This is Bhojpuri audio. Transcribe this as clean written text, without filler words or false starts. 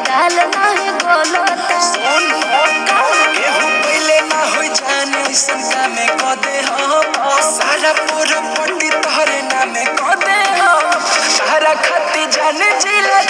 दाल नाही गोलता सुन केहू पहले ना हो जाने संका में कदे हो सारा पूरा पट्टी तोहरे नामे कदे हो सारा खत्ती जाने जिला